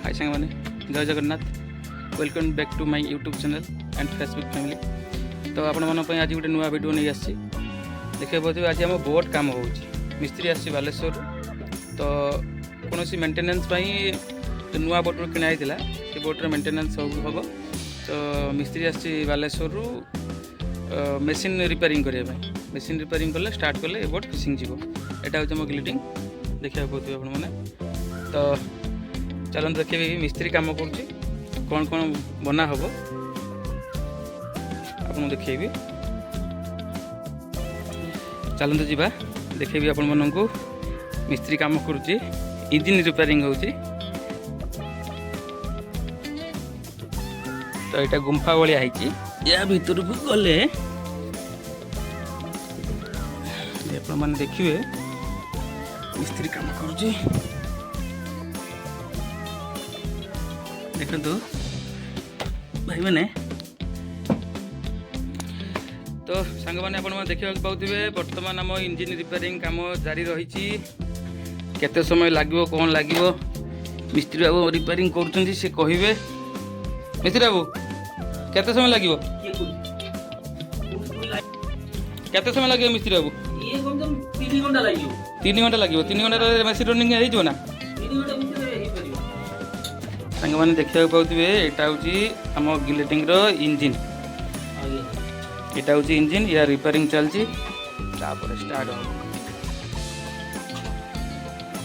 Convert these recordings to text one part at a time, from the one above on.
हाय सांग मैंने जय Jagannath welcome back to my YouTube channel and Facebook family. तो आपण मन आज गोटे नुआ वीडियो नहीं आसी देखिए बोलते आज आम बोट काम हो मिस्त्री आसी बालेश्वर तो कौन मेंटेनेंस जो नुआ बोट किणाई से बोट्र मेंटेनेंस हम तो मिस्त्री आसी बालेश्वर मेसीन रिपेयरिंग करने मेसीन रिपेयरिंग कले स्टार्ट कले ये बोट फिशिंग जीव यहाँ हूँ आम ग्लिटिंग देखा पाते आपण मैंने तो चलते देखिए मिस्त्री काम कर कौन कौन बना हम आपको देखिए चलते जावा देखिए आपण मन को मिस्त्री काम कर इंजिन रिपेयरिंग हो तो यहाँ गुंफा भाया है या भीतर को गले आप देखिए मिस्त्री काम कर देखो भाई मैंने तो सांग मैंने आप देखा पाते बर्तमान आम इंजिन रिपेयरिंग काम जारी रही केते समय लगे कौन लगे मिस्त्री बाबू रिपेयरिंग कर सी कहे मिस्त्री बाबू केते समय लगे केते समय लगे मिस्त्री बाबू 3 घंटा लगे 3 घंटा लगे 3 घंटा मेसीन रनिंग हो ना सांग मैंने देखा पाते यहाँ हूँ आम गिलेटिंग इंजिन यहाँ हूँ इंजिन या रिपेयरिंग चलती स्टार्ट हो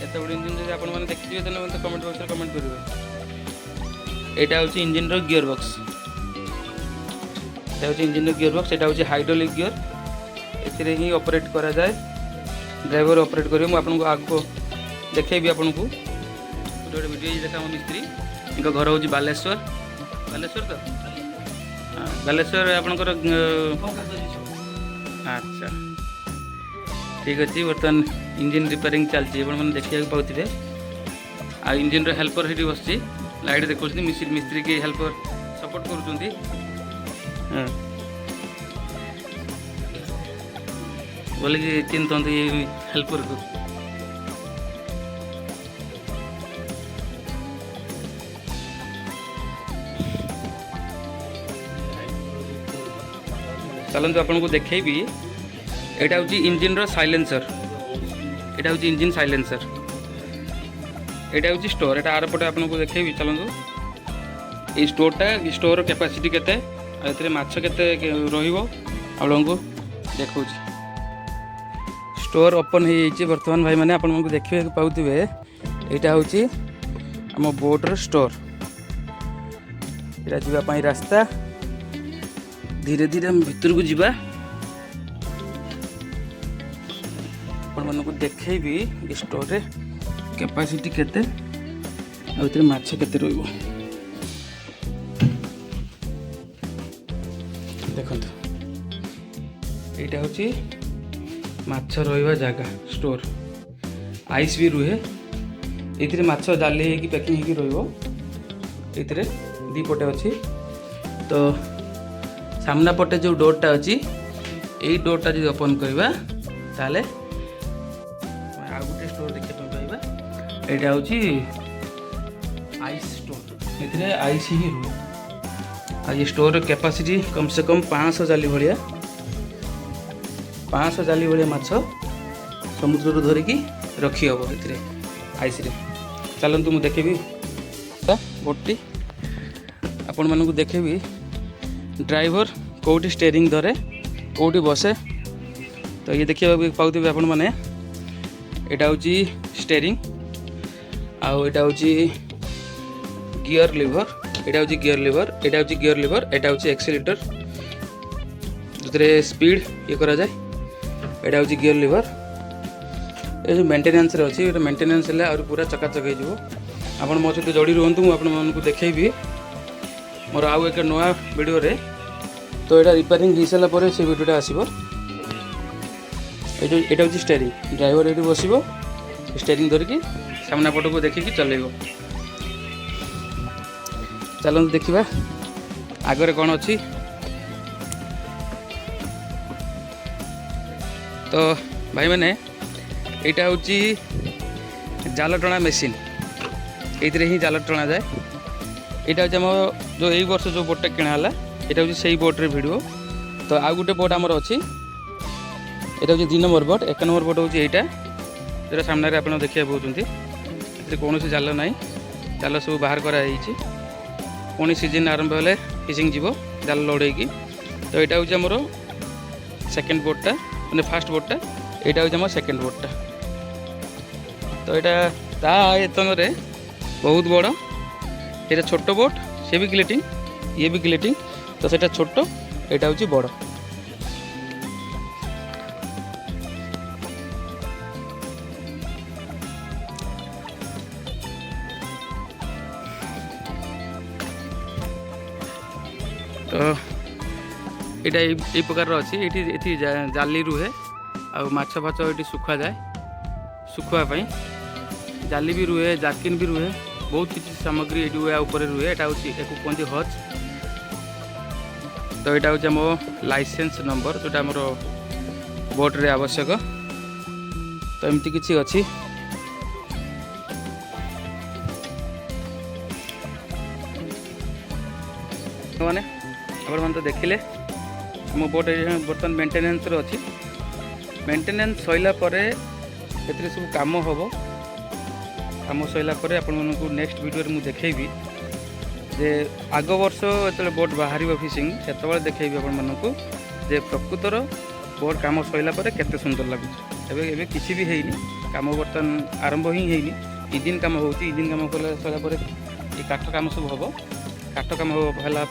एत गुड इंजिन जो आप देखिए तो मतलब कमेंट बॉक्स कमेंट करेंगे। यहाँ हूँ इंजिन गियर बॉक्स यहाँ हूँ इंजिन गियर बॉक्स यहाँ हूँ हाइड्रोलिक गियर ए ही ऑपरेट करा जाए ड्राइवर ऑपरेट करें मुझे आपको देखेबी आपन को गोटे वीडियो देखा मिस्त्री इनका घर हूँ बालेश्वर बालेश्वर तो हाँ बालेश्वर आपंकर अच्छा ठीक अच्छे बर्तमान इंजिन रिपेयरिंग चलती मैंने देखा पाते आ इंजिन हेल्पर ये बस लाइट देखो मिस्त्री के हेल्पर सपोर्ट कर बोले कि चिंता हेल्पर को चलते आपन को देखेबी यहाँ हूँ इंजिन साइलेंसर यहाँ हूँ इंजिन साइलेंसर यहाँ हूँ स्टोर यहाँ आर पटे आपको देखेबी चलतु ये स्टोर कैपेसिटी केते माछ केते रहिबो आपको देखो स्टोर ओपन हो जाइए बर्तमान भाई मैंने आपको देखिए पाते यहाँ हूँ आम बोट्र स्टोर यहाँ जावाई रास्ता धीरे धीरे हम भीतर को जीवा अपन को देखेबी स्टोर रे कैपेसिटी केते आ माछ केते रहिबो देखंतु एटा होची माछ रहिबा जगह स्टोर आइस भी रुहे एथिरे माछ जाली हेकी पैकिंग हेकी रहिबो एथिरे दी पटे अछि तो सामना पटे जो डोरटा अच्छी यही डोरटा जो ओपन करवा ताले आ गोटे स्टोर देखा पाइबा यहाँ हूँ आइस स्टोर ये आइस ही रुए आ ये स्टोर कैपेसिटी कम से कम 500 जाली भाया 500 जाली भाया माछ समुद्र धरिकी रखी हम ये आइस रे चलतु मुझे देखेबी बोटी आपण मानू देखेबी ड्राइवर कौटी स्टेयरिंग धरे कौटी बसे तो ये देखिए पाते आपण मैंने यहाँ हूँ स्टेयरिंग आउ यहाँ हूँ गियर लिवर यहाँ हूँ गियर लिवर यहाँ हूँ गियर लिवर यहाँ हूँ एक्सीलेटर जो स्पीड ये करा जाए यहाँ हूँ गियर लिवर ये जो मेंटेनेंस रे अच्छी मेंटेनेंस है और पूरा चकाचक हो आप मो सहित जोड़ी रुहतु मुझे देखेबी मोर आउ एक नुआ वीडियो रे तो यहाँ रिपेयरिंग हो सारापर से वीडियोटा आसो यहाँ हूँ स्टेयरिंग ड्राइवर ये बस स्टेयरिंग धरिकी सामना पट को देखिकी चलेब चलते देखा आगे कौन अच्छी तो भाई मैंने यहाँ हूँ जाल टणा मेसीन ये ही जाल टणा जाए। यहाँ हूँ आम जो यही वर्ष जो बोटा किणाला यहाँ हूँ से बोट्रे भिड़। तो आउ गोटे बोट आमर अच्छी यहाँ हूँ 2 नंबर बोट। 1 नंबर बोट हूँ यहाँ जो सामने आप देखा पाँच कौन जाल ना जाल सब बाहर कराई पुणी सीजन आरंभ हेले फिशिंग जीव जाल लड़ेकी। तो यहाँ हूँ आमर सेकेंड बोटा मैंने फास्ट बोटा यहाँ हूँ आम सेकेंड बोटा। तो यहाँ ता एतन बहुत बड़ ये छोट बोट सी भी गिलेटिंग ये भी गिलेटिंग। तो सेटा छोट यहाँ हूँ बड़। तो यहाँ ये प्रकार अच्छी ये जाली रुहे आ माछ फाछ ये सुखा जाए सुखापी जाली भी रुहे जार्किन भी रुहे बहुत किसी सामग्री ये ऊपर रुहे। यहाँ हूँ कहते हज। तो यहाँ हूँ आम लाइसेंस नंबर जोटा आम बोट्रे आवश्यक। तो एमती किसी अच्छी मैंने आप तो देखिले आम बोट बर्तमान मेंटेनेंस अच्छी। मेंटेनेंस सैला सब काम हम काम सैला आपण मानू नेक्स्ट वीडियो मुझे देखेबी जे आग वर्ष जो बोट बाहर फिशिंग से देखेबी आपण मानू जे प्रकृतर बोट काम सैला केते सुंदर लगुच। किसी भी है काम बर्तमान आरंभ ही है इंजिन काम हो इंजिन काम कला ये काठ काम सब हम काठ काम होला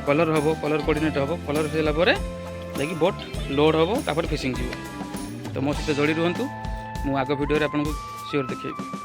कलर हम कलर कोऑर्डिनेट हम कलर सारापर जाकि बोट लोड हम तापर फिशिंग जीव। तो मो सहित जोड़ी रुहतु मु आग वीडियो आपको सियोर देखिए।